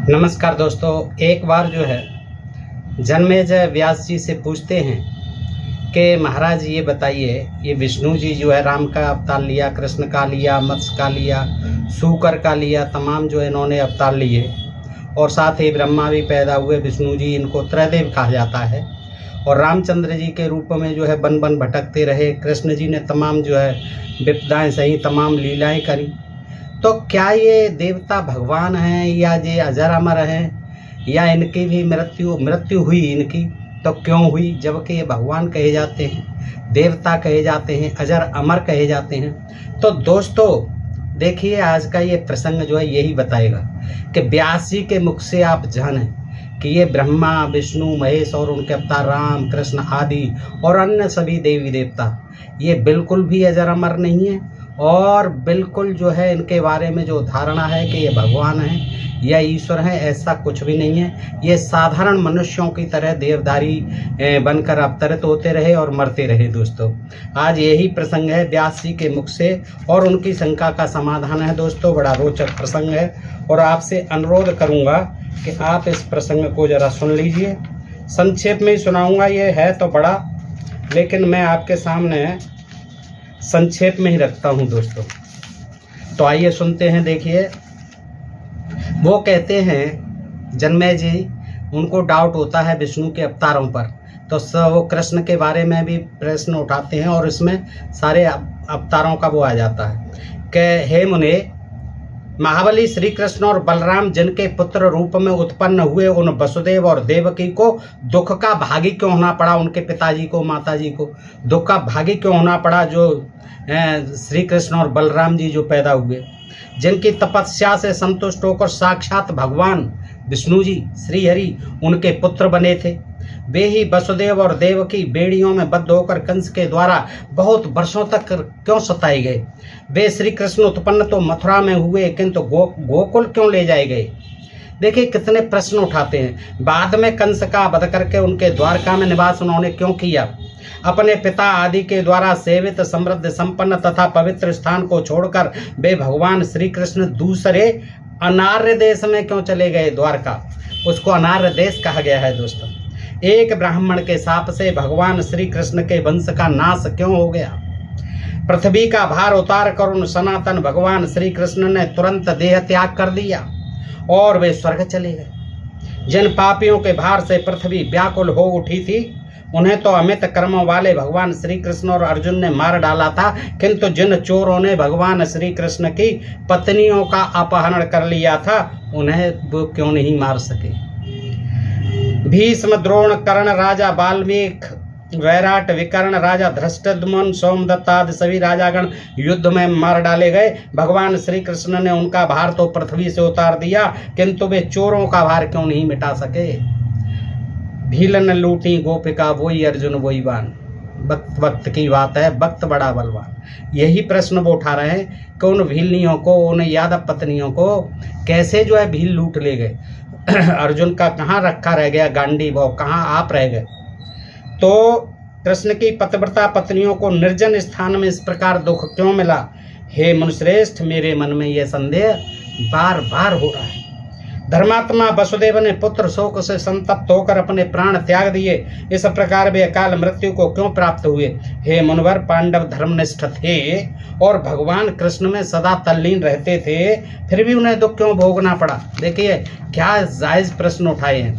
नमस्कार दोस्तों। एक बार जो है जन्मेजय व्यास जी से पूछते हैं कि महाराज ये बताइए, ये विष्णु जी जो है राम का अवतार लिया, कृष्ण का लिया, मत्स्य का लिया, शूकर का लिया, तमाम जो इन्होंने अवतार लिए और साथ ही ब्रह्मा भी पैदा हुए। विष्णु जी इनको त्रैदेव कहा जाता है और रामचंद्र जी के रूप में जो है बन बन भटकते रहे। कृष्ण जी ने तमाम जो है विपदाएं सही, तमाम लीलाएं करी। तो क्या ये देवता भगवान हैं या ये अजर अमर हैं या इनकी भी मृत्यु हुई इनकी? तो क्यों हुई जबकि ये भगवान कहे जाते हैं, देवता कहे जाते हैं, अजर अमर कहे जाते हैं? तो दोस्तों देखिए, आज का ये प्रसंग जो है यही बताएगा कि व्यास जी के मुख से आप जानें कि ये ब्रह्मा, विष्णु, महेश और उनके अवतार राम, कृष्ण आदि और अन्य सभी देवी देवता ये बिल्कुल भी अजर अमर नहीं है और बिल्कुल जो है इनके बारे में जो धारणा है कि ये भगवान हैं या ईश्वर हैं, ऐसा कुछ भी नहीं है। ये साधारण मनुष्यों की तरह देवदारी बनकर अवतरित होते रहे और मरते रहे। दोस्तों आज यही प्रसंग है व्यास जी के मुख से और उनकी शंका का समाधान है। दोस्तों बड़ा रोचक प्रसंग है और आपसे अनुरोध करूंगा कि आप इस प्रसंग को जरा सुन लीजिए। संक्षेप में ही सुनाऊंगा, ये है तो बड़ा, लेकिन मैं आपके सामने संक्षेप में ही रखता हूं दोस्तों। तो आइए सुनते हैं। देखिए, वो कहते हैं जन्मेजय जी, उनको डाउट होता है विष्णु के अवतारों पर, तो वो कृष्ण के बारे में भी प्रश्न उठाते हैं और इसमें सारे अवतारों का वो आ जाता है कि हे मुने, महाबली श्री कृष्ण और बलराम जिनके पुत्र रूप में उत्पन्न हुए, उन वसुदेव और देवकी को दुख का भागी क्यों होना पड़ा? उनके पिताजी को, माताजी को दुख का भागी क्यों होना पड़ा? जो श्री कृष्ण और बलराम जी जो पैदा हुए, जिनकी तपस्या से संतुष्ट होकर साक्षात भगवान विष्णु जी, श्री हरि उनके पुत्र बने थे। वे ही वसुदेव और देवकी बेड़ियों में बद्ध होकर कंस के द्वारा बहुत वर्षों तक क्यों सताए गए? वे श्री कृष्ण उत्पन्न तो मथुरा में हुए, किंतु गोकुल क्यों ले जाए गए? देखिए कितने प्रश्न उठाते हैं। बाद में कंस का वध करके उनके द्वारका में निवास उन्होंने क्यों किया? अपने पिता आदि के द्वारा सेवित, समृद्ध, संपन्न तथा पवित्र स्थान को छोड़कर वे भगवान श्री कृष्ण दूसरे अनार्य देश में क्यों चले गए? द्वारका, उसको अनार्य देश कहा गया है। दोस्तों एक ब्राह्मण के शाप से भगवान श्री कृष्ण के वंश का नाश क्यों हो गया? पृथ्वी का भार उतार कर उन सनातन भगवान श्री कृष्ण ने तुरंत देह त्याग कर दिया और वे स्वर्ग चले गए। जिन पापियों के भार से पृथ्वी व्याकुल हो उठी थी, उन्हें तो अमित कर्मों वाले भगवान श्री कृष्ण और अर्जुन ने मार डाला था, किंतु जिन चोरों ने भगवान श्री कृष्ण की पत्नियों का अपहरण कर लिया था, उन्हें वो क्यों नहीं मार सके? भीष्म, द्रोण, कर्ण, राजा वाल्मीकि, वैराट, विकर्ण, राजा धृष्टद्युम्न, सोमदत्त आदि सभी राजागण युद्ध में मार डाले गए। भगवान श्री कृष्ण ने उनका भार तो पृथ्वी से उतार दिया, किंतु वे चोरों का भार क्यों नहीं मिटा सके? भीलन लूटी गोपिका, वही अर्जुन वही बान। वक्त वक्त की बात है, वक्त बड़ा बलवान। यही प्रश्न वो उठा रहे हैं कि उन भीलनियों को, उन यादव पत्नियों को कैसे जो है भील लूट ले गए? अर्जुन का कहाँ रखा रह गया गांडी भाव, कहाँ आप रह गए? तो कृष्ण की पतिव्रता पत्नियों को निर्जन स्थान में इस प्रकार दुख क्यों मिला? हे मुनिश्रेष्ठ, मेरे मन में यह संदेह बार बार हो रहा है। धर्मात्मा वसुदेव ने पुत्र शोक से संतप्त होकर अपने प्राण त्याग दिए। इस प्रकार वे अकाल मृत्यु को क्यों प्राप्त हुए? हे मुनिवर, पांडव धर्मनिष्ठ थे और भगवान कृष्ण में सदा तल्लीन रहते थे, फिर भी उन्हें दुख क्यों भोगना पड़ा? देखिए क्या जायज प्रश्न उठाए हैं।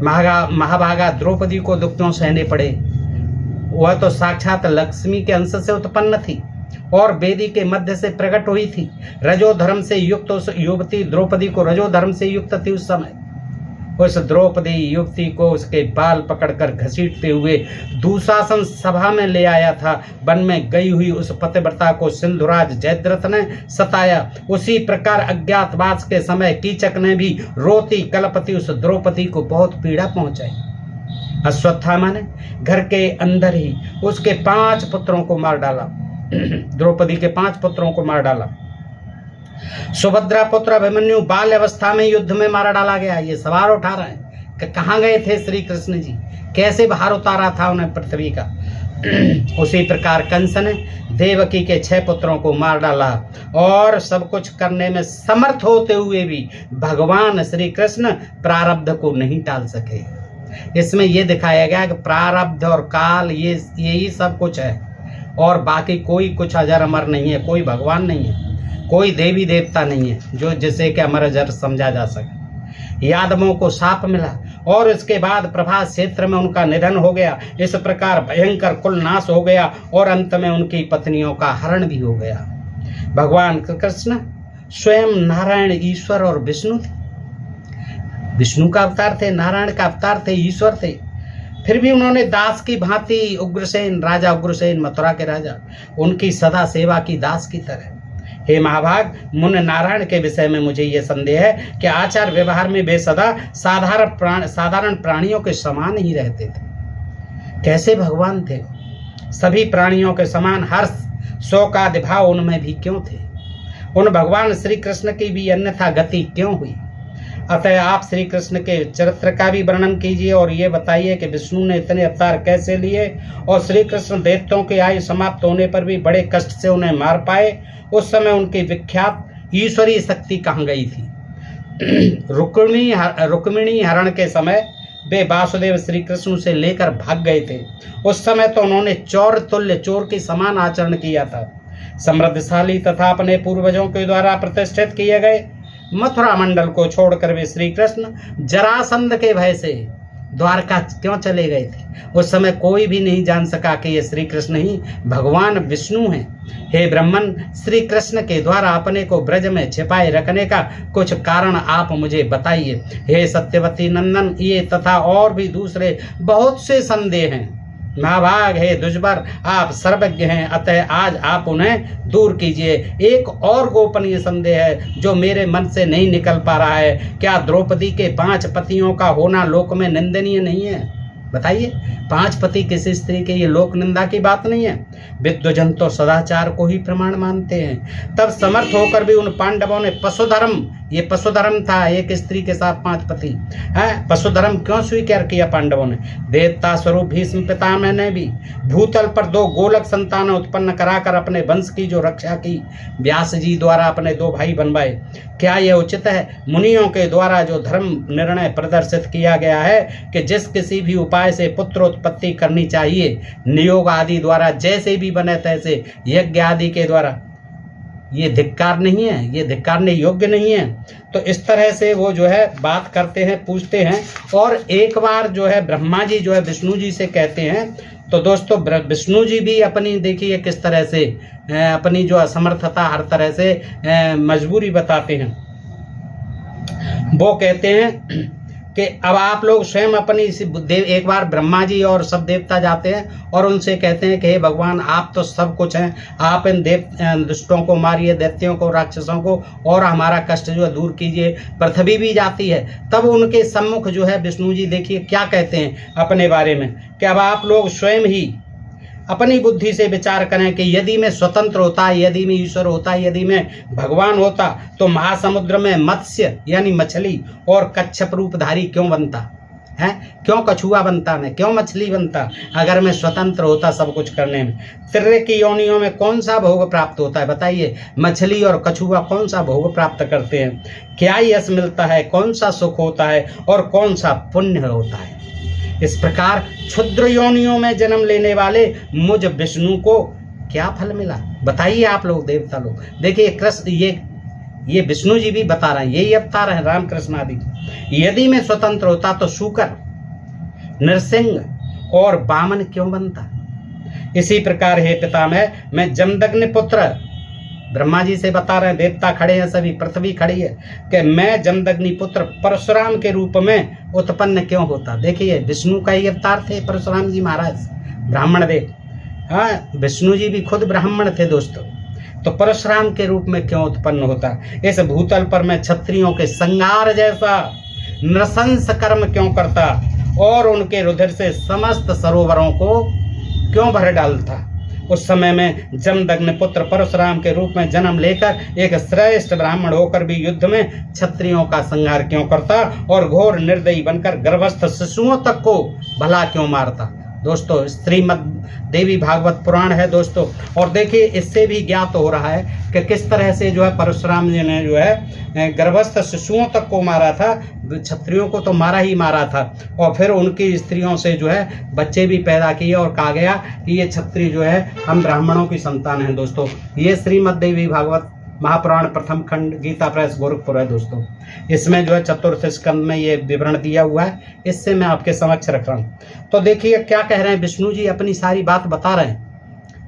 महाभागा द्रौपदी को दुख क्यों सहने पड़े? वह तो साक्षात लक्ष्मी के अंश से उत्पन्न थी और वेदी के मध्य से प्रकट हुई थी। रजोधर्म से युक्त उस युवती द्रौपदी को, रजोधर्म से युक्त थी उस समय, उस द्रौपदी युवती को उसके बाल पकड़कर घसीटते हुए दुशासन सभा में ले आया था। वन में गई हुई उस पतिव्रता को सिंधुराज जयद्रथ ने सताया। उसी प्रकार अज्ञातवास के समय कीचक ने भी रोती कलपति उस द्रौपदी को बहुत पीड़ा पहुंचाई। अश्वत्थामा ने घर के अंदर ही उसके 5 पुत्रों को मार डाला। द्रौपदी के 5 पुत्रों को मार डाला। सुभद्रा पुत्र अभिमन्यु बाल अवस्था में युद्ध में मारा डाला गया। ये सवाल उठा रहे हैं कि कहाँ गए थे श्री कृष्ण जी, कैसे बाहर उतारा था उन्हें पृथ्वी का? उसी प्रकार कंस ने देवकी के 6 पुत्रों को मार डाला और सब कुछ करने में समर्थ होते हुए भी भगवान श्री कृष्ण प्रारब्ध को नहीं टाल सके। इसमें यह दिखाया गया कि प्रारब्ध और काल यही सब कुछ है और बाकी कोई कुछ अजर अमर नहीं है, कोई भगवान नहीं है, कोई देवी देवता नहीं है जो जिसे कि अमर अजर समझा जा सके। यादवों को शाप मिला और इसके बाद प्रभास क्षेत्र में उनका निधन हो गया। इस प्रकार भयंकर कुल नाश हो गया और अंत में उनकी पत्नियों का हरण भी हो गया। भगवान कृष्ण स्वयं नारायण, ईश्वर और विष्णु थे। विष्णु का अवतार थे, नारायण का अवतार थे, ईश्वर थे। फिर भी उन्होंने दास की भांति उग्रसेन, राजा उग्रसेन मथुरा के राजा, उनकी सदा सेवा की दास की तरह। हे महाभाग, मुन नारायण के विषय में मुझे यह संदेह है कि आचार व्यवहार में वे सदा साधारण प्राणियों के समान ही रहते थे। कैसे भगवान थे? सभी प्राणियों के समान हर्ष, शोक आदि भाव उनमें भी क्यों थे? उन भगवान श्री कृष्ण की भी अन्यथा गति क्यों हुई? अतः आप श्री कृष्ण के चरित्र का भी वर्णन कीजिए और ये बताइए कि विष्णु ने इतने अवतार कैसे लिए और श्री कृष्ण दैत्यों की आयु समाप्त होने पर भी बड़े कष्ट से उन्हें मार पाए। उस समय उनकी विख्यात ईश्वरीय शक्ति कहाँ गई थी? रुक्मिणी हरण के समय वे वासुदेव श्री कृष्ण से लेकर भाग गए थे। उस समय तो उन्होंने चोर तुल्य, चोर के समान आचरण किया था। समृद्धशाली तथा अपने पूर्वजों के द्वारा प्रतिष्ठित किए गए मथुरा मंडल को छोड़कर वे श्री कृष्ण जरासंध के भय से द्वारका क्यों चले गए थे? उस समय कोई भी नहीं जान सका कि ये श्री कृष्ण ही भगवान विष्णु हैं। हे ब्राह्मण, श्री कृष्ण के द्वारा अपने को ब्रज में छिपाए रखने का कुछ कारण आप मुझे बताइए। हे सत्यवती नंदन, ये तथा और भी दूसरे बहुत से संदेह हैं। महाभाग, हे दुष्बर, आप सर्वज्ञ हैं, अतः आज आप उन्हें दूर कीजिए। एक और गोपनीय संदेह है जो मेरे मन से नहीं निकल पा रहा है। क्या द्रौपदी के 5 पतियों का होना लोक में निंदनीय नहीं है? बताइए, 5 पति किसी स्त्री के ये लोक निंदा की बात नहीं है। विद्वजन तो सदाचार को ही प्रमाण मानते हैं। तब समर्थ होकर भी उन पांडवों ने पशुधर्म, ये पशुधर्म था, एक स्त्री के साथ 5 पति है, पशुधर्म क्यों स्वीकार किया पांडवों ने? देवता स्वरूप भीष्म पितामह ने भी भूतल पर 2 गोलक संतान उत्पन्न कराकर अपने वंश की जो रक्षा की, व्यास जी द्वारा अपने 2 भाई बनवाए। क्या यह उचित है? मुनियों के द्वारा जो धर्म निर्णय प्रदर्शित किया गया है कि जिस किसी भी उपाय से पुत्र उत्पत्ति करनी चाहिए, नियोग आदि द्वारा जैसे भी बने तैसे, यज्ञ आदि के द्वारा, ये धिक्कार नहीं है, ये धिक्कारने योग्य नहीं है। तो इस तरह से वो जो है बात करते हैं, पूछते हैं। और एक बार जो है ब्रह्मा जी जो है विष्णु जी से कहते हैं। तो दोस्तों, विष्णु जी भी अपनी देखिए किस तरह से अपनी जो असमर्थता हर तरह से मजबूरी बताते हैं। वो कहते हैं कि अब आप लोग स्वयं अपनी एक बार ब्रह्मा जी और सब देवता जाते हैं और उनसे कहते हैं कि हे भगवान, आप तो सब कुछ हैं, आप इन दुष्टों को मारिए, दैत्यों को, राक्षसों को, और हमारा कष्ट जो है दूर कीजिए। पृथ्वी भी जाती है। तब उनके सम्मुख जो है विष्णु जी देखिए क्या कहते हैं अपने बारे में कि अब आप लोग स्वयं ही अपनी बुद्धि से विचार करें कि यदि मैं स्वतंत्र होता, यदि मैं ईश्वर होता, यदि मैं भगवान होता, तो महासमुद्र में मत्स्य यानी मछली और कच्छप रूपधारी क्यों बनता है? क्यों कछुआ बनता मैं? क्यों मछली बनता? अगर मैं स्वतंत्र होता सब कुछ करने में। तिर्रे की योनियों में कौन सा भोग प्राप्त होता है? बताइए, मछली और कछुआ कौन सा भोग प्राप्त करते हैं? क्या यश मिलता है? कौन सा सुख होता है और कौन सा पुण्य होता है? इस प्रकार क्षुद्र योनियों में जन्म लेने वाले मुझ विष्णु को क्या फल मिला? बताइए आप लोग, देवता लोग। देखिए कृष्ण, ये विष्णु जी भी बता रहे हैं, यही अवतार है रामकृष्ण आदि। यदि मैं स्वतंत्र होता तो शूकर, नरसिंह और वामन क्यों बनता? इसी प्रकार हे पितामह, मैं जमदग्नि पुत्र, ब्रह्मा जी से बता रहे हैं, देवता खड़े हैं, सभी पृथ्वी खड़ी है, कि मैं जमदग्नि पुत्र परशुराम के रूप में उत्पन्न क्यों होता? देखिए, विष्णु का ही अवतार थे परशुराम जी महाराज, ब्राह्मण देव। हाँ, विष्णु जी भी खुद ब्राह्मण थे दोस्तों। तो परशुराम के रूप में क्यों उत्पन्न होता? इस भूतल पर मैं क्षत्रियों के संहार जैसा नृशंस कर्म क्यों करता और उनके रुधिर से समस्त सरोवरों को क्यों भर डालता? उस समय में जमदग्नि पुत्र परशुराम के रूप में जन्म लेकर एक श्रेष्ठ ब्राह्मण होकर भी युद्ध में क्षत्रियों का संहार क्यों करता और घोर निर्दयी बनकर गर्भस्थ शिशुओं तक को भला क्यों मारता? दोस्तों, श्रीमद् देवी भागवत पुराण है दोस्तों। और देखिए, इससे भी ज्ञात हो रहा है कि किस तरह से जो है परशुराम जी ने जो है गर्भस्थ शिशुओं तक को मारा था, क्षत्रियों को तो मारा ही मारा था, और फिर उनकी स्त्रियों से जो है बच्चे भी पैदा किए, और कहा गया कि ये क्षत्रिय जो है हम ब्राह्मणों की संतान हैं दोस्तों। ये श्रीमद् देवी भागवत महापुराण प्रथम खंड गीता प्रेस गोरखपुर है दोस्तों। इसमें जो है चतुर्थ स्कंद में ये विवरण दिया हुआ है, इससे मैं आपके समक्ष रख रहा हूँ। तो देखिए क्या कह रहे हैं विष्णु जी, अपनी सारी बात बता रहे हैं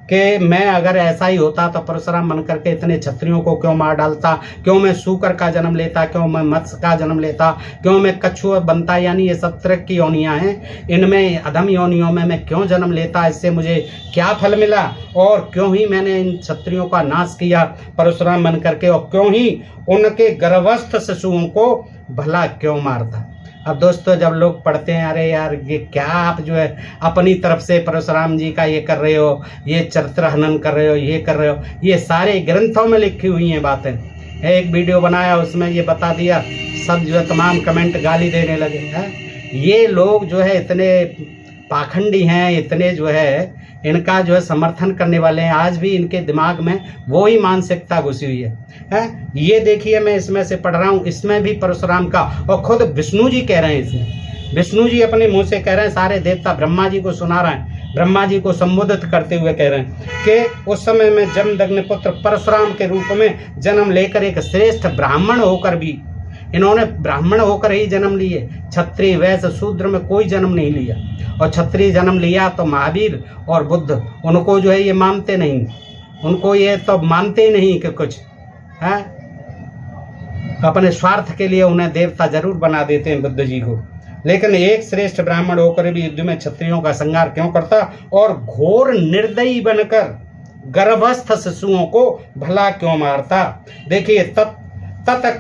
कि मैं अगर ऐसा ही होता तो परशुराम बन करके इतने क्षत्रियों को क्यों मार डालता, क्यों मैं सूकर का जन्म लेता, क्यों मैं मत्स्य का जन्म लेता, क्यों मैं कछुआ बनता, यानी ये सब तरह की योनियां हैं, इनमें अधम योनियों में मैं क्यों जन्म लेता, इससे मुझे क्या फल मिला, और क्यों ही मैंने इन क्षत्रियों का नाश किया परशुराम बन करके, और क्यों ही उनके गर्भस्थ शिशुओं को भला क्यों मारता। अब दोस्तों, जब लोग पढ़ते हैं अरे यार ये क्या आप जो है अपनी तरफ से परशुराम जी का ये कर रहे हो, ये चरित्र हनन कर रहे हो, ये कर रहे हो, ये सारे ग्रंथों में लिखी हुई हैं बातें। एक वीडियो बनाया उसमें ये बता दिया, सब जो है तमाम कमेंट गाली देने लगे हैं। ये लोग जो है इतने पाखंडी हैं, इतने जो है इनका जो है समर्थन करने वाले हैं, आज भी इनके दिमाग में वो ही मानसिकता घुसी हुई है। ये देखिए मैं इसमें से पढ़ रहा हूँ, इसमें भी परशुराम का, और खुद विष्णु जी कह रहे हैं, इसमें विष्णु जी अपने मुंह से कह रहे हैं, सारे देवता ब्रह्मा जी को सुना रहे हैं, ब्रह्मा जी को संबोधित करते हुए कह रहे हैं कि उस समय में जमदग्नि पुत्र परशुराम के रूप में जन्म लेकर एक श्रेष्ठ ब्राह्मण होकर भी, इन्होंने ब्राह्मण होकर ही जन्म लिए, क्षत्रिय वैश्य शूद्र में कोई जन्म नहीं लिया। और क्षत्रिय जन्म लिया तो महावीर और बुद्ध उनको जो है ये मानते नहीं, उनको ये तो मानते ही नहीं कि कुछ है, अपने स्वार्थ के लिए उन्हें देवता जरूर बना देते हैं बुद्ध जी को। लेकिन एक श्रेष्ठ ब्राह्मण होकर भी युद्ध में क्षत्रियों का संहार क्यों करता, और घोर निर्दयी बनकर गर्भस्थ शिशुओं को भला क्यों मारता। देखिए, तत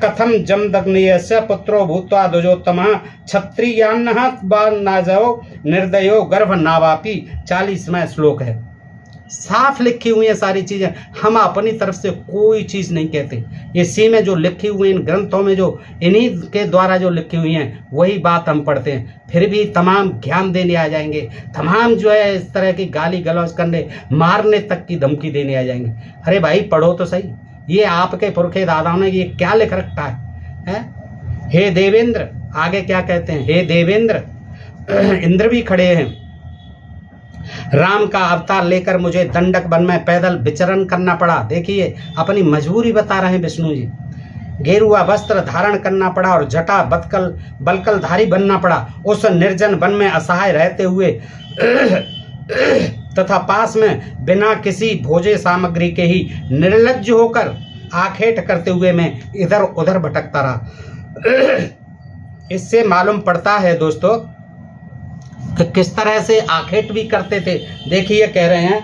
कथम जमदग्नियस्य पुत्रो भूत्वा द्विजोत्तमः क्षत्रियान्नः नाजो निर्दयो गर्भ नावापि, 40वां श्लोक है। साफ लिखी हुई है सारी चीजें, हम अपनी तरफ से कोई चीज नहीं कहते। इसी में जो लिखी हुई इन ग्रंथों में जो इन्हीं के द्वारा जो लिखी हुई हैं वही बात हम पढ़ते हैं, फिर भी तमाम ज्ञान देने आ जाएंगे, तमाम जो है इस तरह की गाली गलौज करने, मारने तक की धमकी देने आ जाएंगे। अरे भाई पढ़ो तो सही, ये आपके पुरखे दादाओं ने ये क्या लिख रखा है? हे देवेंद्र, आगे क्या कहते हैं, हे देवेंद्र, इंद्र भी खड़े हैं, राम का अवतार लेकर मुझे दंडक वन में पैदल विचरण करना पड़ा। देखिए अपनी मजबूरी बता रहे हैं विष्णु जी। गेरुआ वस्त्र धारण करना पड़ा और जटा बलकलधारी बनना पड़ा। उस निर्जन वन में असहाय रहते हुए तथा पास में बिना किसी भोज्य सामग्री के ही निर्लज्ज होकर आखेट करते हुए मैं इधर उधर भटकता रहा। इससे मालूम पड़ता है दोस्तों कि किस तरह से आखेट भी करते थे। देखिए कह रहे हैं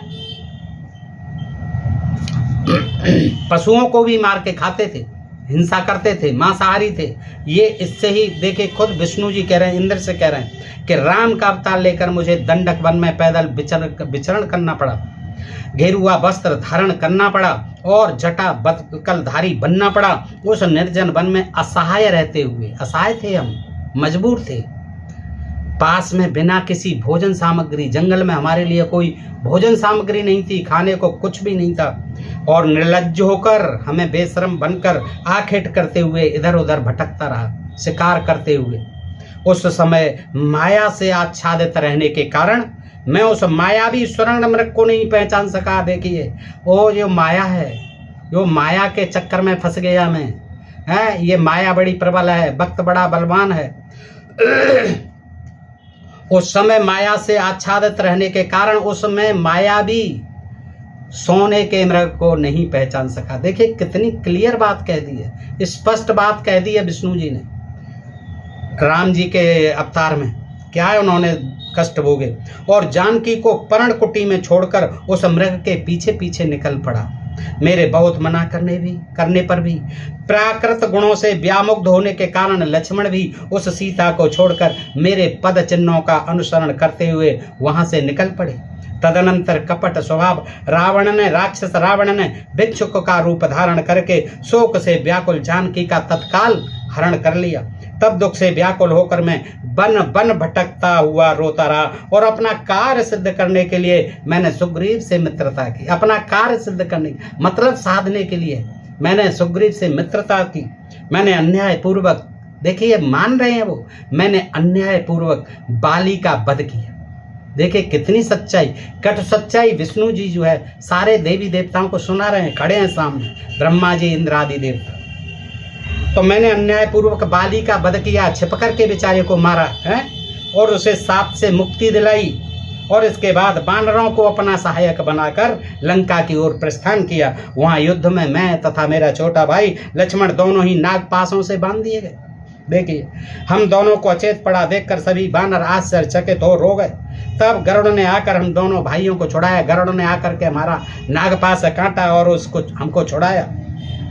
पशुओं को भी मार के खाते थे, हिंसा करते थे, मांसाहारी थे। ये इससे ही देखिए खुद विष्णु जी कह रहे हैं, इंद्र से कह रहे हैं कि राम का अवतार लेकर मुझे दंडक वन में पैदल विचरण करना पड़ा, गेरुआ वस्त्र धारण करना पड़ा और जटा बलकलधारी बनना पड़ा। उस निर्जन वन में असहाय रहते हुए, असहाय थे हम, मजबूर थे, पास में बिना किसी भोजन सामग्री, जंगल में हमारे लिए कोई भोजन सामग्री नहीं थी, खाने को कुछ भी नहीं था, और निर्लज्ज होकर हमें बेशरम बनकर आखेट करते हुए इधर उधर भटकता रहा, शिकार करते हुए। उस समय माया से आच्छादित रहने के कारण मैं उस मायावी स्वर्ण मृग को नहीं पहचान सका। देखिए वो जो माया है, जो माया के चक्कर में फंस गया मैं, है ये माया बड़ी प्रबल है, वक्त बड़ा बलवान है। उस समय माया से आच्छादित रहने के कारण उसमें मायावी सोने के मृग को नहीं पहचान सका। देखिए कितनी क्लियर बात कह दी है, स्पष्ट बात कह दी है विष्णु जी ने। राम जी के अवतार में क्या है, उन्होंने कष्ट भोगे और जानकी को पर्णकुटी में छोड़कर उस मृग के पीछे पीछे निकल पड़ा। मेरे बहुत मना करने पर भी प्राकृत गुणों से व्यामुग्ध होने के कारण लक्ष्मण भी उस सीता को छोड़कर मेरे पद चिन्हों का अनुसरण करते हुए वहां से निकल पड़े। तदनंतर कपट स्वभाव राक्षस रावण ने भिक्षुक का रूप धारण करके शोक से व्याकुल जानकी का तत्काल हरण कर लिया। तब दुख से व्याकुल होकर मैं बन बन भटकता हुआ रोता रहा और अपना कार्य सिद्ध करने के लिए मैंने सुग्रीव से मित्रता की। अपना कार्य सिद्ध करने मतलब साधने के लिए मैंने सुग्रीव से मित्रता की। मैंने अन्याय पूर्वक, देखिए मान रहे हैं वो, मैंने अन्याय पूर्वक बाली का वध किया। देखिए कितनी सच्चाई, कट सच्चाई। विष्णु जी जो है सारे देवी देवताओं को सुना रहे हैं, खड़े हैं सामने, ब्रह्मा जी, इंद्र आदि देवता। तो मैंने अन्याय पूर्वक बाली का वध किया, छिप करके बेचारे को मारा है और उसे साप से मुक्ति दिलाई। और इसके बाद वानरों को अपना सहायक बनाकर लंका की ओर प्रस्थान किया। वहां युद्ध में मैं तथा मेरा छोटा भाई लक्ष्मण दोनों ही नागपाशों से बांध दिए गए। देखिए हम दोनों को अचेत पड़ा देखकर सभी वानर आश्चर्यचकित हो गए। तब गरुड़ ने आकर हम दोनों भाइयों को छुड़ाया। गरुड़ ने आकर के हमारा नागपाश काटा और उसको हमको छुड़ाया।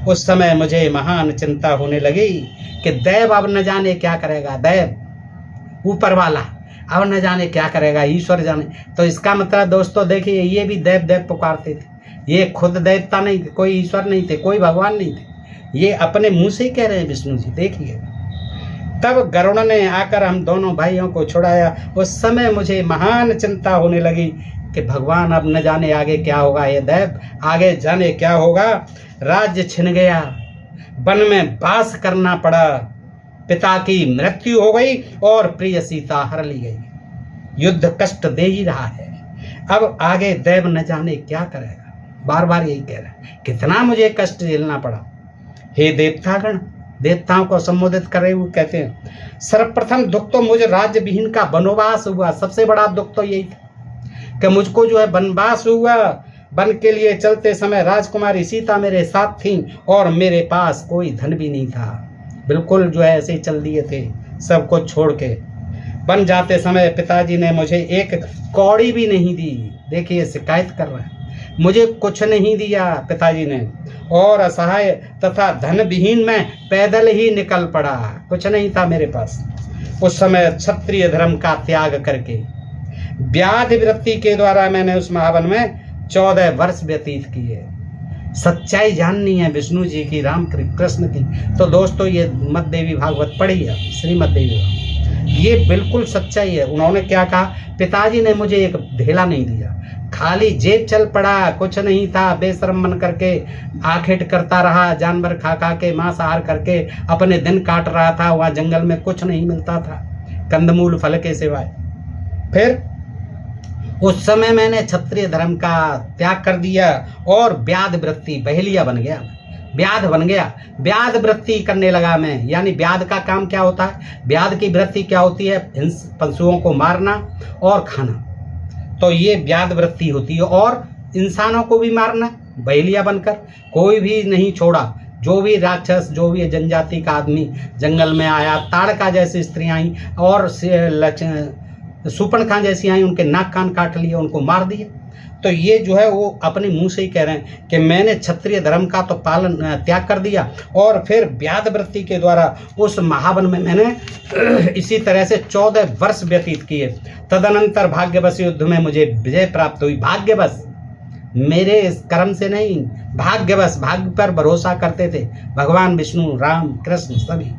उस समय मुझे महान चिंता होने लगी कि दैव अब न जाने क्या करेगा, दैव ऊपर वाला अब न जाने क्या करेगा, ईश्वर जाने। तो इसका मतलब दोस्तों देखिए, ये भी देव देव पुकारते थे। ये खुद देवता नहीं थे, कोई ईश्वर नहीं थे, कोई भगवान नहीं थे, ये अपने मुंह से कह रहे हैं विष्णु जी। देखिए तब गरुड़ ने आकर हम दोनों भाइयों को छुड़ाया। उस समय मुझे महान चिंता होने लगी कि भगवान अब न जाने आगे क्या होगा, ये देव आगे जाने क्या होगा। राज्य छिन गया, वन में वास करना पड़ा, पिता की मृत्यु हो गई और प्रिय सीता हर ली गई। युद्ध कष्ट दे ही रहा है, अब आगे देव न जाने क्या करेगा। बार बार यही कह रहा है, कितना मुझे कष्ट झेलना पड़ा। हे देवतागण, देवताओं को संबोधित कर रहे हुए कहते हैं, सर्वप्रथम दुख तो मुझे राज्य विहीन का वनवास हुआ। सबसे बड़ा दुख तो यही था कि मुझको जो है वनवास हुआ। वन के लिए चलते समय राजकुमारी सीता मेरे साथ थी और मेरे पास कोई धन भी नहीं था। बिल्कुल जो है ऐसे ही चल दिए थे सब कुछ छोड़ के। वन जाते समय पिताजी ने मुझे एक कौड़ी भी नहीं दी। देखिए शिकायत कर रहा है, मुझे कुछ नहीं दिया पिताजी ने, और असहाय तथा धन विहीन मैं पैदल ही निकल पड़ा, कुछ नहीं था मेरे पास। उस समय क्षत्रिय धर्म का त्याग करके व्याधि वृत्ति के द्वारा मैंने उस महावन में 14 वर्ष व्यतीत किए। सच्चाई जाननी है विष्णु जी की, राम कृष्ण की, तो दोस्तों ये मद्देवी भागवत पढ़िए, श्रीमद देवी भागवत, ये बिल्कुल सच्चाई है। उन्होंने क्या कहा, पिताजी ने मुझे एक ढेला नहीं दिया, खाली जेब चल पड़ा, कुछ नहीं था, बेशरम बन करके आखेट करता रहा, जानवर खा खा के मांसाहार करके अपने दिन काट रहा था। वहाँ जंगल में कुछ नहीं मिलता था कंदमूल फल के सिवाय। फिर उस समय मैंने क्षत्रिय धर्म का त्याग कर दिया और व्याध वृत्ति, बहेलिया बन गया, व्याध बन गया, व्याध वृत्ति करने लगा मैं। यानी व्याध का काम क्या होता है, व्याध की वृत्ति क्या होती है, पशुओं को मारना और खाना, तो ये व्याध वृत्ति होती है। और इंसानों को भी मारना, बहेलिया बनकर, कोई भी नहीं छोड़ा। जो भी राक्षस, जो भी जनजाति का आदमी जंगल में आया, ताड़का जैसी स्त्रियां आई और सुपर्णखा जैसी आई, उनके नाक कान काट लिए, उनको मार दिए। तो ये जो है वो अपने मुंह से ही कह रहे हैं कि मैंने क्षत्रिय धर्म का तो पालन त्याग कर दिया और फिर व्याध वृत्ति के द्वारा उस महावन में मैंने इसी तरह से 14 वर्ष व्यतीत किए। तदनंतर भाग्यवश युद्ध में मुझे विजय प्राप्त हुई। भाग्यवश, मेरे इस कर्म से नहीं, भाग्यवश, भाग्य पर भरोसा करते थे भगवान विष्णु, राम, कृष्ण सभी।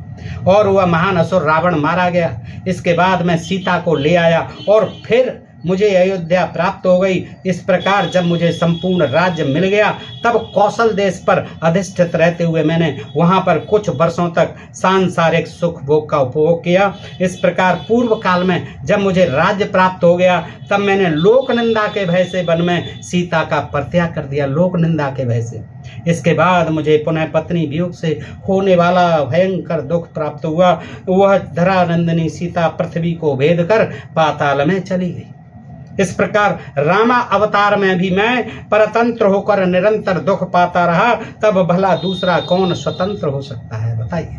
और वह महान असुर रावण मारा गया। इसके बाद मैं सीता को ले आया और फिर मुझे अयोध्या प्राप्त हो गई। इस प्रकार जब मुझे संपूर्ण राज्य मिल गया, तब कौशल देश पर अधिष्ठित रहते हुए मैंने वहां पर कुछ वर्षों तक सांसारिक सुख भोग का उपभोग किया। इस प्रकार पूर्व काल में जब मुझे राज्य प्राप्त हो गया, तब मैंने लोक निंदा के भय से वन में सीता का परित्याग कर दिया, लोक निंदा के भय से। इसके बाद मुझे पुनः पत्नी वियोग से होने वाला भयंकर दुख प्राप्त हुआ। वह धरानंदिनी सीता पृथ्वी को भेद कर पाताल में चली गई। इस प्रकार रामा अवतार में भी मैं परतंत्र होकर निरंतर दुख पाता रहा, तब भला दूसरा कौन स्वतंत्र हो सकता है, बताइए।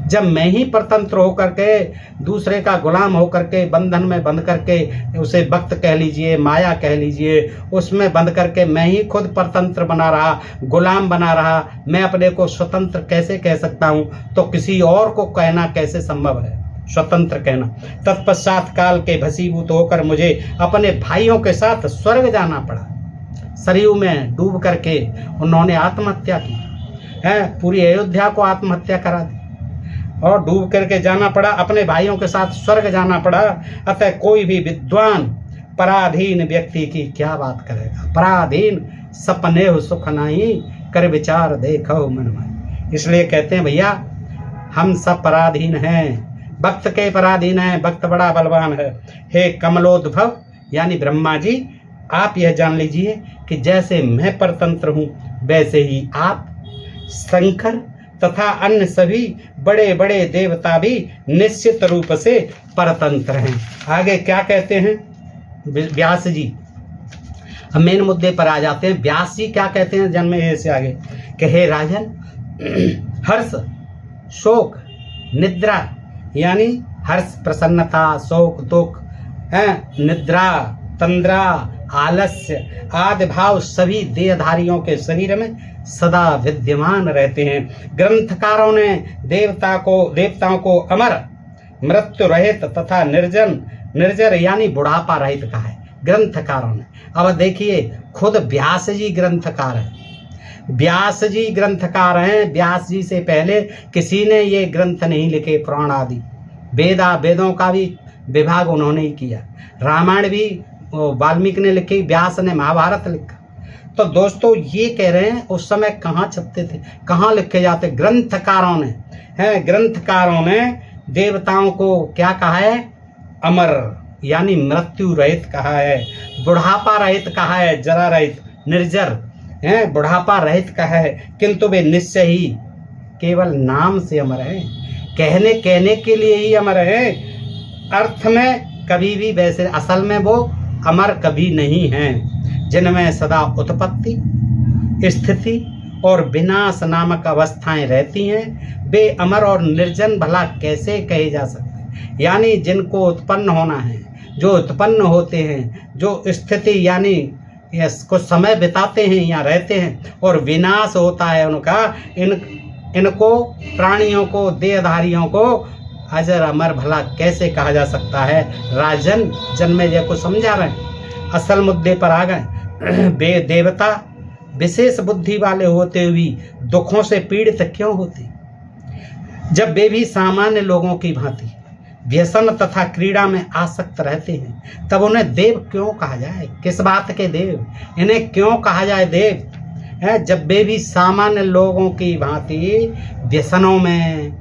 जब मैं ही परतंत्र होकर के, दूसरे का गुलाम होकर के, बंधन में बंध करके, उसे वक्त कह लीजिए, माया कह लीजिए, उसमें बंध करके मैं ही खुद परतंत्र बना रहा, गुलाम बना रहा, मैं अपने को स्वतंत्र कैसे कह सकता हूँ? तो किसी और को कहना कैसे संभव है स्वतंत्र कहना। तत्पश्चात काल के भसीभूत होकर मुझे अपने भाइयों के साथ स्वर्ग जाना पड़ा। सरयू में डूब करके उन्होंने आत्महत्या की है, पूरी अयोध्या को आत्महत्या करा दी। और डूब करके जाना पड़ा, अपने भाइयों के साथ स्वर्ग जाना पड़ा। अतः कोई भी विद्वान पराधीन व्यक्ति की क्या बात करेगा। पराधीन सपने हो सुख नहीं, कर विचार देखो मन में। इसलिए कहते हैं भैया हम सब पराधीन हैं, भक्त के पराधीन हैं, भक्त बड़ा बलवान है। हे कमलोद्भव यानी ब्रह्मा जी, आप यह जान लीजिए कि जैसे मैं परतंत्र हूँ वैसे ही आप, शंकर तथा अन्य सभी बड़े बड़े देवता भी निश्चित रूप से परतंत्र हैं। आगे क्या कहते हैं व्यास जी, हम मेन मुद्दे पर आ जाते हैं। व्यास जी क्या कहते हैं जन्मेजय से आगे कि हे राजन, हर्ष शोक निद्रा यानी हर्ष प्रसन्नता, शोक दुख, निद्रा तंद्रा आलस्य आदि भाव सभी देहधारियों के शरीर में सदा विद्यमान रहते हैं। ग्रंथकारों ने देवताओं को अमर, मृत्यु रहित तथा निर्जर यानी बुढ़ापा रहित कहा है ग्रंथकारों ने। अब देखिए खुद व्यास जी ग्रंथकार हैं, व्यास जी ग्रंथकार हैं। व्यास जी से पहले किसी ने ये ग्रंथ नहीं लिखे, पुराण आदि वेदों का भी विभाग उन्होंने ही किया। रामायण भी वाल्मीकि ने लिखी, व्यास ने महाभारत लिखा। तो दोस्तों ये कह रहे हैं उस समय कहाँ छपते थे, कहाँ लिखे जाते, ग्रंथकारों ने हैं। ग्रंथकारों ने देवताओं को क्या कहा है, अमर यानी मृत्यु रहित कहा है, बुढ़ापा रहित कहा है, जरा रहित, निर्जर है, बुढ़ापा रहित कहा है। किंतु वे निश्चय ही केवल नाम से अमर है, कहने के लिए ही अमर है, अर्थ में कभी भी वैसे असल में वो अमर कभी नहीं हैं। जिनमें सदा उत्पत्ति स्थिति और विनाश नामक अवस्थाएं रहती हैं, वे अमर और निर्जन भला कैसे कहे जा सकते। यानी जिनको उत्पन्न होना है, जो उत्पन्न होते हैं, जो स्थिति यानी कुछ समय बिताते हैं या रहते हैं, और विनाश होता है उनका, इनको प्राणियों को, देहधारियों को अजर अमर भला कैसे कहा जा सकता है। राजन जन्मेजय को समझा रहे हैं, असल मुद्दे पर आ गए। देवता विशेष बुद्धि वाले होते हुए दुखों से पीड़ित क्यों होते, जब वे भी सामान्य लोगों की भांति व्यसन तथा क्रीड़ा में आसक्त रहते हैं, तब उन्हें देव क्यों कहा जाए। किस बात के देव, इन्हें क्यों कहा जाए देव है, जब वे भी सामान्य लोगों की भांति व्यसनों में,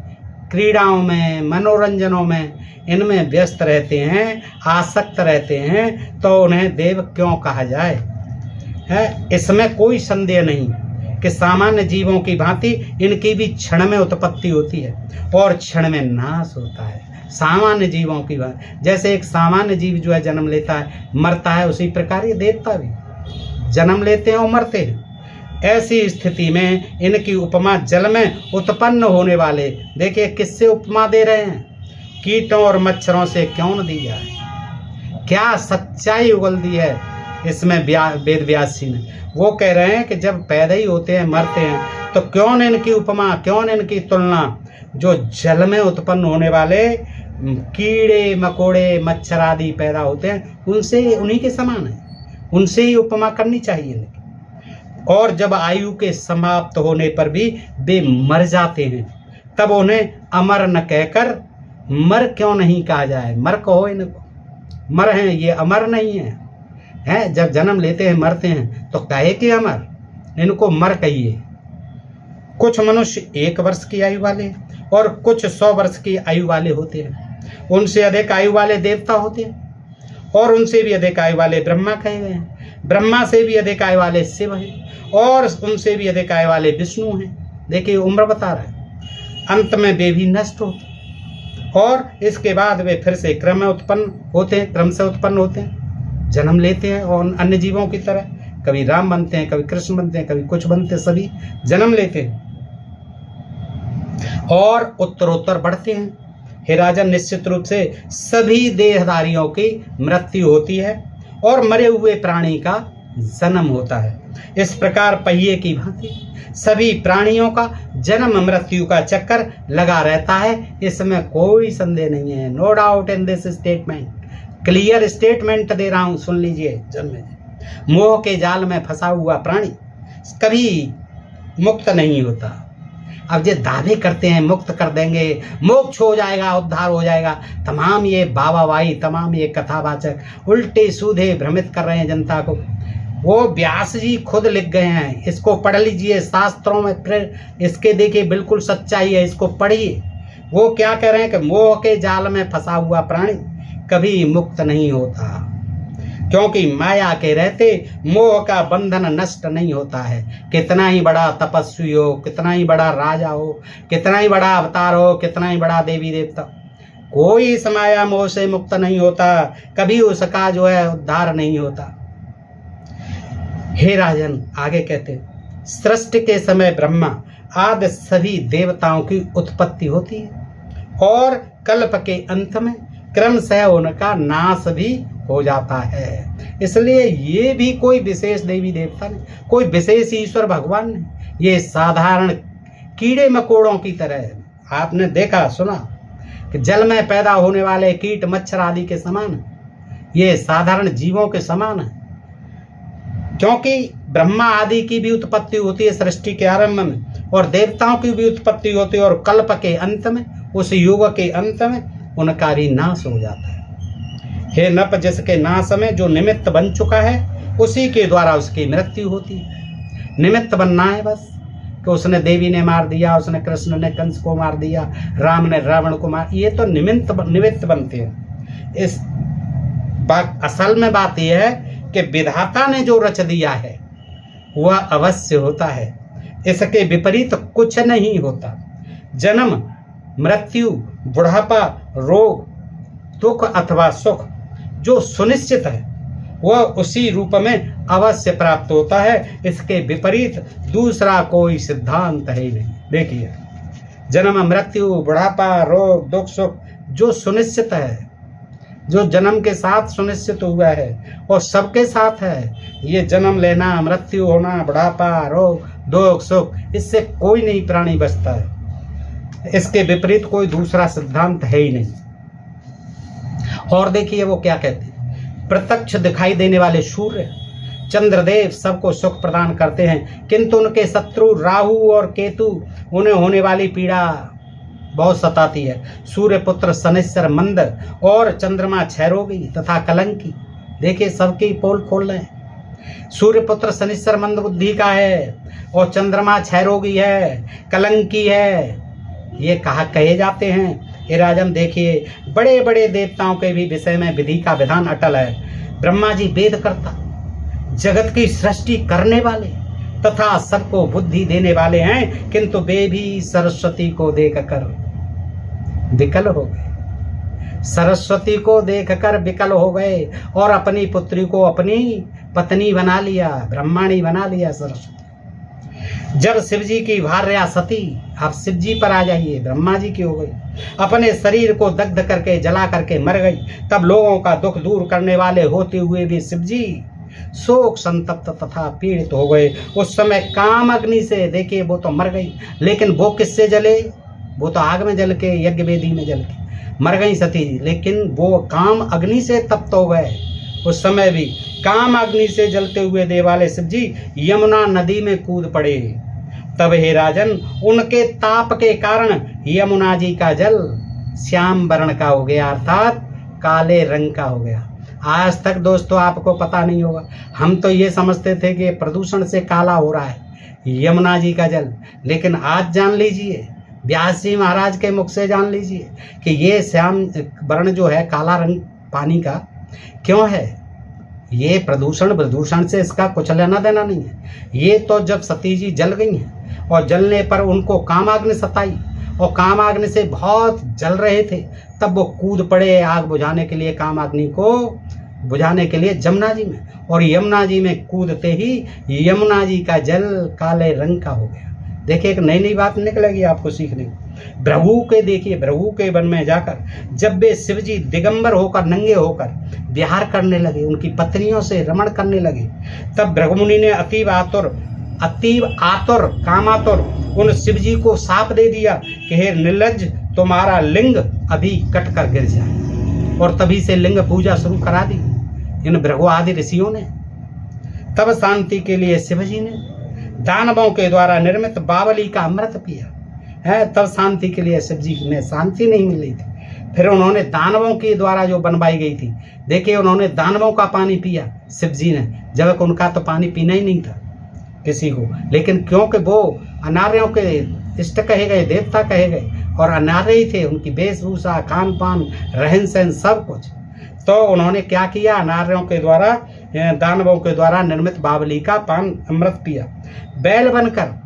क्रीड़ाओं में, मनोरंजनों में इनमें व्यस्त रहते हैं, आसक्त रहते हैं, तो उन्हें देव क्यों कहा जाए है। इसमें कोई संदेह नहीं कि सामान्य जीवों की भांति इनकी भी क्षण में उत्पत्ति होती है और क्षण में नाश होता है। सामान्य जीवों की बात, जैसे एक सामान्य जीव जो है जन्म लेता है मरता है, उसी प्रकार ये देवता भी जन्म लेते हैं और मरते हैं। ऐसी स्थिति में इनकी उपमा जल में उत्पन्न होने वाले, देखिए किससे उपमा दे रहे हैं, कीटों और मच्छरों से क्यों न दी जाए। क्या सच्चाई उगल दी है इसमें वेद व्यास जी ने। वो कह रहे हैं कि जब पैदा ही होते हैं मरते हैं, तो क्यों न इनकी उपमा, क्यों न इनकी तुलना जो जल में उत्पन्न होने वाले कीड़े मकोड़े मच्छर आदि पैदा होते हैं उनसे, उन्हीं के समान है, उनसे ही उपमा करनी चाहिए। और जब आयु के समाप्त होने पर भी वे मर जाते हैं, तब उन्हें अमर न कहकर मर क्यों नहीं कहा जाए। मर कहो इनको, मर हैं ये, अमर नहीं है, हैं जब जन्म लेते हैं मरते हैं तो कहे कि अमर, इनको मर कहिए। कुछ मनुष्य 1 वर्ष की आयु वाले और कुछ 100 वर्ष की आयु वाले होते हैं। उनसे अधिक आयु वाले देवता होते हैं और उनसे भी अधिक आयु वाले ब्रह्मा कहे गए हैं। ब्रह्मा से भी अधिक आयु वाले शिव हैं और उनसे भी अधिक आयु वाले विष्णु हैं। देखिए उम्र बता रहा है। अंत में वे भी नष्ट होते और इसके बाद वे फिर से क्रम से उत्पन्न होते हैं, जन्म लेते हैं और अन्य जीवों की तरह कभी राम बनते हैं, कभी कृष्ण बनते हैं, कभी कुछ बनते हैं, सभी जन्म लेते हैं और उत्तरोत्तर बढ़ते हैं। हे राजन, निश्चित रूप से सभी देहधारियों की मृत्यु होती है और मरे हुए प्राणी का जन्म होता है। इस प्रकार पहिए की भांति सभी प्राणियों का जन्म मृत्यु का चक्कर लगा रहता है, इसमें कोई संदेह नहीं है। No doubt in this statement, clear statement दे रहा हूं, सुन लीजिए। जन्म मोह के जाल में फंसा हुआ प्राणी कभी मुक्त नहीं होता। अब ये दावे करते हैं मुक्त कर देंगे, मोक्ष हो जाएगा, उद्धार हो जाएगा। तमाम ये बाबावाई, तमाम ये कथावाचक उल्टे सूधे भ्रमित कर रहे हैं जनता को। वो व्यास जी खुद लिख गए हैं, इसको पढ़ लीजिए, शास्त्रों में फिर इसके देखिए बिल्कुल सच्चाई है, इसको पढ़िए। वो क्या कह रहे हैं कि मोह के जाल में फंसा हुआ प्राणी कभी मुक्त नहीं होता, क्योंकि माया के रहते मोह का बंधन नष्ट नहीं होता है। कितना ही बड़ा तपस्वी हो, कितना ही बड़ा राजा हो, कितना ही बड़ा अवतार हो, कितना ही बड़ा देवी देवता, कोई इस माया मोह से मुक्त नहीं होता, कभी उसका जो है उद्धार नहीं होता। हे राजन, आगे कहते सृष्टि के समय ब्रह्मा आदि सभी देवताओं की उत्पत्ति होती है और कल्प के अंत में क्रमशः उनका नाश भी हो जाता है। इसलिए ये भी कोई विशेष देवी देवता नहीं, कोई विशेष ईश्वर भगवान नहीं, ये साधारण कीड़े मकोड़ों की तरह है। आपने देखा सुना कि जल में पैदा होने वाले कीट मच्छर आदि के समान है, ये साधारण जीवों के समान है। क्योंकि ब्रह्मा आदि की भी उत्पत्ति होती है सृष्टि के आरंभ में, और देवताओं की भी उत्पत्ति होती है, और कल्प के अंत में, उस युग के अंत में उनका भी नाश हो जाता है। हे नप, जिसके नाश में जो निमित्त बन चुका है उसी के द्वारा उसकी मृत्यु होती है। निमित्त बनना है बस, कि उसने देवी ने मार दिया, उसने कृष्ण ने कंस को मार दिया, राम ने रावण को मार, ये तो निमित्त बनते हैं। इस असल में बात यह है कि विधाता ने जो रच दिया है वह अवश्य होता है, इसके विपरीत कुछ नहीं होता। जन्म, मृत्यु, बुढ़ापा, रोग, दुख अथवा सुख जो सुनिश्चित है वह उसी रूप में अवश्य प्राप्त होता है, इसके विपरीत दूसरा कोई सिद्धांत है ही नहीं। देखिए, जन्म, मृत्यु, बुढ़ापा, रोग, दुख, सुख जो सुनिश्चित है, जो जन्म के साथ सुनिश्चित हुआ है और सबके साथ है, ये जन्म लेना, मृत्यु होना, बुढ़ापा, रोग, दुख, सुख, इससे कोई नहीं प्राणी बचता है। इसके विपरीत कोई दूसरा सिद्धांत है ही नहीं। और देखिए वो क्या कहते हैं, प्रत्यक्ष दिखाई देने वाले सूर्य, चंद्रदेव सबको सुख प्रदान करते हैं, किंतु उनके शत्रु राहु और केतु उन्हें होने वाली पीड़ा बहुत सताती है। सूर्य पुत्र शनिश्चर मंद और चंद्रमा क्षयरोगी तथा कलंकी, देखिए सबकी पोल खोल रहे हैं। सूर्य पुत्र शनिश्चर मंद बुद्धि का है और चंद्रमा क्षयरोगी है, कलंकी है, ये कहे जाते हैं। हे राजन, देखिए बड़े बड़े देवताओं के भी विषय में विधि का विधान अटल है। ब्रह्मा जी वेद कर्ता, जगत की सृष्टि करने वाले तथा सबको बुद्धि देने वाले हैं, किंतु वे भी सरस्वती को देखकर विकल हो गए। सरस्वती को देखकर विकल हो गए और अपनी पुत्री को अपनी पत्नी बना लिया, ब्रह्माणी बना लिया सरस्वती। जब शिव जी की भार्या सती, आप शिव जी पर आ जाइए, ब्रह्मा जी की हो गई, अपने शरीर को दग्ध करके जला करके मर गई, तब लोगों का दुख दूर करने वाले होते हुए भी शिव जी शोक संतप्त तथा पीड़ित हो गए। उस समय काम अग्नि से, देखिए वो तो मर गई, लेकिन वो किससे जले, वो तो आग में जल के, यज्ञ वेदी में जल के मर गई सती जी, लेकिन वो काम अग्नि से तप्त हो गए। उस समय भी काम अग्नि से जलते हुए देवालय शिव जी यमुना नदी में कूद पड़े। तब हे राजन, उनके ताप के कारण यमुना जी का जल श्याम वर्ण का हो गया, अर्थात काले रंग का हो गया। आज तक दोस्तों आपको पता नहीं होगा, हम तो ये समझते थे कि प्रदूषण से काला हो रहा है यमुना जी का जल, लेकिन आज जान लीजिए, व्यास जी महाराज के मुख से जान लीजिए कि ये श्याम वर्ण जो है, काला रंग पानी का क्यों है। ये प्रदूषण से इसका कुछ लेना देना नहीं है। ये तो जब सती जी जल गई हैं और जलने पर उनको कामाग्नि सताई और कामाग्नि से बहुत जल रहे थे, तब वो कूद पड़े आग बुझाने के लिए, कामाग्नि को बुझाने के लिए यमुना जी में, और यमुना जी में कूदते ही यमुना जी का जल काले रंग का हो गया। देखिए एक नई नई बात निकलेगी आपको सीखने को। भृगु के, देखिए भृगु के वन में जाकर जब वे शिव जी दिगंबर होकर, नंगे होकर विहार करने लगे, उनकी पत्नियों से रमण करने लगे, तब भृगुमुनि ने अतीव आतुर कामातुर उन शिव जी को शाप दे दिया कि हे निर्लज्ज, तुम्हारा लिंग अभी कट कर गिर जाए। और तभी से लिंग पूजा शुरू करा दी इन भृगु आदि ऋषियों ने। तब शांति के लिए शिव जी ने दानवों के द्वारा निर्मित बावली का अमृत पिया है, तब शांति के लिए शिव जी में शांति नहीं मिल रही थी। फिर उन्होंने दानवों के द्वारा जो बनवाई गई थी, देखिए उन्होंने दानवों का पानी पिया शिव जी ने, जब उनका तो पानी पीना ही नहीं था किसी को, लेकिन क्योंकि वो अनार्यों के इष्ट कहे गए, देवता कहे गए, और अनार्य ही थे, उनकी वेशभूषा, खान पान, रहन सहन सब कुछ, तो उन्होंने क्या किया, अनार्यों के द्वारा, दानवों के द्वारा निर्मित बावली का पान अमृत पिया। बैल बनकर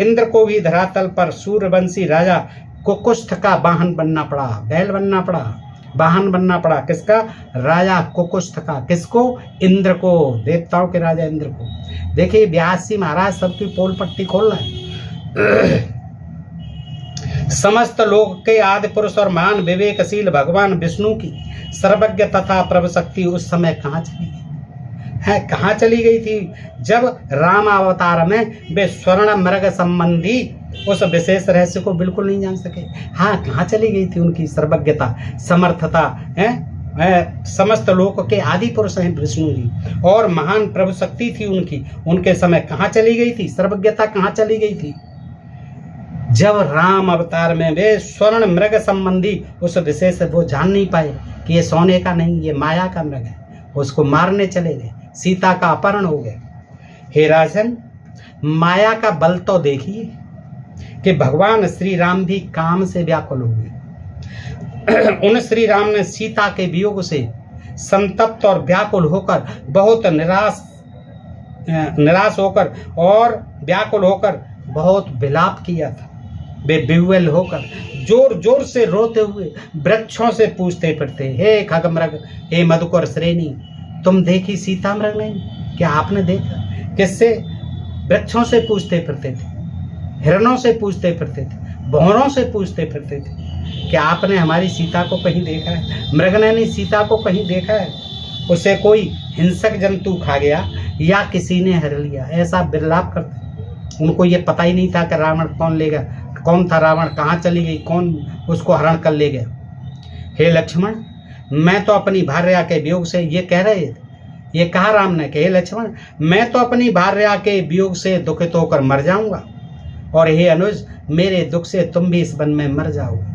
इंद्र को भी धरातल पर सूर्यवंशी राजा कुकुष्ठ का वाहन बनना पड़ा, बैल बनना पड़ा, वाहन बनना पड़ा, किसका, राजा कुकुष्ठ का, किसको, इंद्र को, देवताओं के राजा इंद्र को। देखिए व्यास जी महाराज सबकी पोल पट्टी खोल रहे हैं। समस्त लोक के आदि पुरुष और महान विवेकशील भगवान विष्णु की सर्वज्ञ तथा प्रभु शक्ति उस समय कहाँ चली गई है, कहाँ चली गई थी, जब राम अवतार में वे स्वर्ण मृग संबंधी उस विशेष रहस्य को बिल्कुल नहीं जान सके। हाँ, कहाँ चली गई थी उनकी सर्वज्ञता, समर्थता है, समस्त लोक के आदि पुरुष हैं विष्णु जी, और महान प्रभु शक्ति थी उनकी, उनके समय कहाँ चली गई थी, सर्वज्ञता कहाँ चली गई थी, जब राम अवतार में वे स्वर्ण मृग संबंधी उस विशेष वो जान नहीं पाए कि ये सोने का नहीं, ये माया का मृग है, उसको मारने चले गए, सीता का अपहरण हो गया। हे राजन, माया का बल तो देखिए कि भगवान श्री राम भी काम से व्याकुल हो गए। उन श्री राम ने सीता के वियोग से संतप्त और व्याकुल होकर, बहुत निराश होकर और व्याकुल होकर बहुत विलाप किया था। वे विह्वल होकर जोर जोर से रोते हुए वृक्षों से पूछते फिरते, हे खगमृग, हे मधुकर श्रेणी, तुम देखी सीता मृग नहीं, क्या आपने देखा? किससे? वृक्षों से पूछते फिरते थे, हिरणों से पूछते फिरते थे, भौरों से पूछते फिरते थे, क्या आपने हमारी सीता को कहीं देखा है? मृगनयनी ने सीता को कहीं देखा है? उसे कोई हिंसक जंतु खा गया या किसी ने हर लिया? ऐसा विलाप करते। उनको ये पता ही नहीं था कि रावण कौन लेगा, कौन था रावण, कहाँ चली गई, कौन उसको हरण कर ले गया। हे लक्ष्मण, मैं तो अपनी भार्या के वियोग से, ये कह रहे थे, ये कहा राम ने कि हे लक्ष्मण, मैं तो अपनी भार्या के वियोग से दुखित होकर मर जाऊंगा, और हे अनुज, मेरे दुख से तुम भी इस वन में मर जाओगे।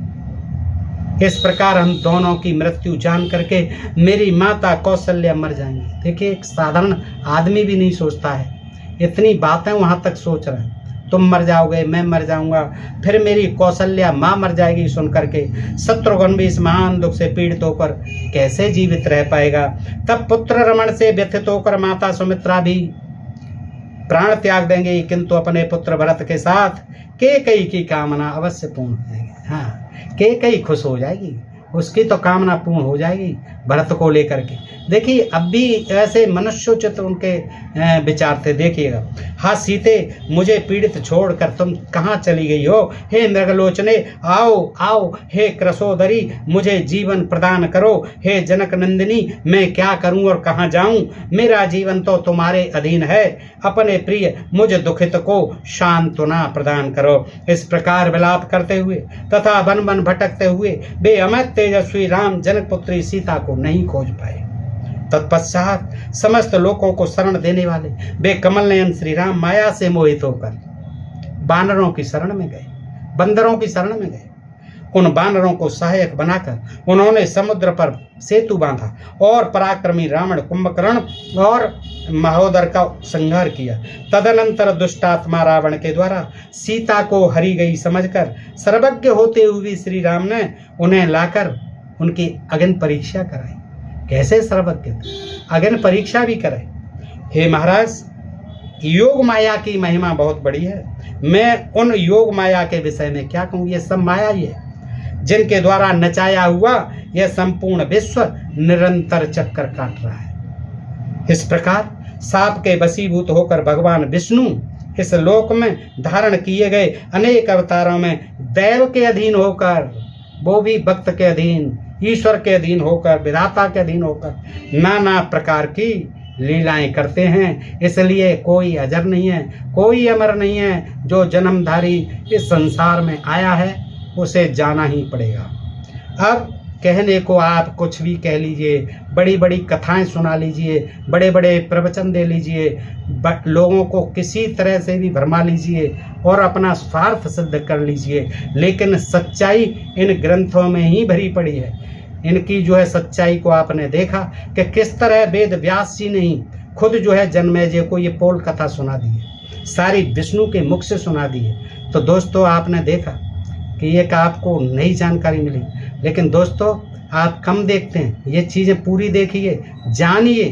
इस प्रकार हम दोनों की मृत्यु जान करके मेरी माता कौशल्या मर जाएंगी। देखिए, एक साधारण आदमी भी नहीं सोचता है, इतनी बातें वहां तक सोच रहे हैं, तुम मर जाओगे, मैं मर जाऊंगा, फिर मेरी कौशल्या माँ मर जाएगी। सुन करके शत्रुघ्न भी इस महान दुख से पीड़ित होकर कैसे जीवित रह पाएगा। तब पुत्र रमण से व्यथित होकर माता सुमित्रा भी प्राण त्याग देंगे, किंतु अपने पुत्र भरत के साथ कैकेयी की कामना अवश्य पूर्ण हो जाएगी। हाँ, कैकेयी खुश हो जाएगी, उसकी तो कामना पूर्ण हो जाएगी भरत को लेकर के। देखिए, अब भी ऐसे मनुष्योचित उनके विचार थे। देखिएगा, हाँ सीते, मुझे पीड़ित छोड़कर तुम कहाँ चली गई हो? हे मृगलोचने, आओ आओ, हे कृशोदरी, मुझे जीवन प्रदान करो। हे जनक नंदिनी, मैं क्या करूं और कहाँ जाऊं? मेरा जीवन तो तुम्हारे अधीन है, अपने प्रिय मुझ दुखित को सांत्वना प्रदान करो। इस प्रकार विलाप करते हुए तथा वन वन भटकते हुए वे अमित तेजस्वी राम जनक पुत्री सीता को नहीं खोज पाए। तत्पश्चात समस्त लोगों को शरण देने वाले वे कमल नयन श्री राम माया से मोहित होकर बानरों की शरण में गए, बंदरों की शरण में गए। उन बानरों को सहायक बनाकर उन्होंने समुद्र पर सेतु बांधा और पराक्रमी रावण, कुंभकर्ण और महोदर का संहार किया। तदनंतर दुष्टात्मा रावण के द्वारा सीता को हरी गई समझकर सर्वज्ञ होते हुए श्री राम ने उन्हें लाकर उनकी अग्नि परीक्षा कराई। कैसे सर्वज्ञ? अग्नि परीक्षा भी कराई। हे महाराज, योग माया की महिमा बहुत बड़ी है। मैं उन योग माया के विषय में क्या कहूँ? ये सब माया ही है जिनके द्वारा नचाया हुआ यह संपूर्ण विश्व निरंतर चक्कर काट रहा है। इस प्रकार साप के वशीभूत होकर भगवान विष्णु इस लोक में धारण किए गए अनेक अवतारों में दैव के अधीन होकर, वो भी भक्त के अधीन, ईश्वर के अधीन होकर, विधाता के अधीन होकर नाना प्रकार की लीलाएं करते हैं। इसलिए कोई अजर नहीं है, कोई अमर नहीं है। जो जन्मधारी इस संसार में आया है उसे जाना ही पड़ेगा। अब कहने को आप कुछ भी कह लीजिए, बड़ी बड़ी कथाएं सुना लीजिए, बड़े बड़े प्रवचन दे लीजिए, लोगों को किसी तरह से भी भरमा लीजिए और अपना स्वार्थ सिद्ध कर लीजिए, लेकिन सच्चाई इन ग्रंथों में ही भरी पड़ी है। इनकी जो है सच्चाई को आपने देखा कि किस तरह वेद व्यास जी ने ही खुद जो है जन्मेजय को ये पोल कथा सुना दी है, सारी विष्णु के मुख से सुना दी है। तो दोस्तों आपने देखा कि एक आपको नई जानकारी मिली, लेकिन दोस्तों आप कम देखते हैं, ये चीज़ें पूरी देखिए, जानिए।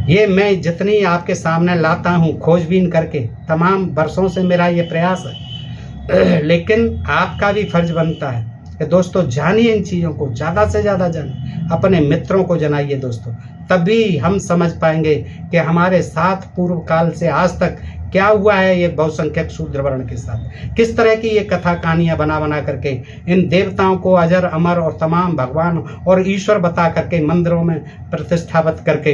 ये मैं जितनी आपके सामने लाता हूँ खोजबीन करके, तमाम वर्षों से मेरा ये प्रयास है, लेकिन आपका भी फर्ज बनता है कि दोस्तों जानिए इन चीज़ों को, ज़्यादा से ज़्यादा जानिए, अपने मित्रों को जनाइए दोस्तों। तभी हम समझ पाएंगे कि हमारे साथ पूर्व काल से आज तक क्या हुआ है ये बहुसंख्यक शूद्र वर्ण के साथ, किस तरह की ये कथा कहानियाँ बना बना करके इन देवताओं को अजर अमर और तमाम भगवान और ईश्वर बता करके मंदिरों में प्रतिष्ठापित करके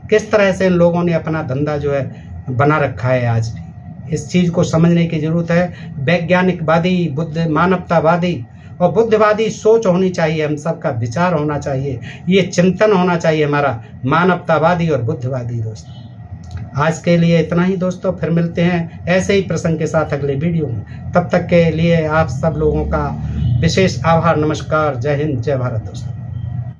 किस तरह से इन लोगों ने अपना धंधा जो है बना रखा है। आज भी इस चीज़ को समझने की ज़रूरत है। वैज्ञानिकवादी, बुद्ध मानवतावादी और बुद्धवादी सोच होनी चाहिए, हम सबका विचार होना चाहिए, ये चिंतन होना चाहिए हमारा, मानवतावादी और बुद्धवादी। दोस्तों आज के लिए इतना ही दोस्तों, फिर मिलते हैं ऐसे ही प्रसंग के साथ अगले वीडियो में। तब तक के लिए आप सब लोगों का विशेष आभार, नमस्कार, जय हिंद, जय भारत दोस्तों।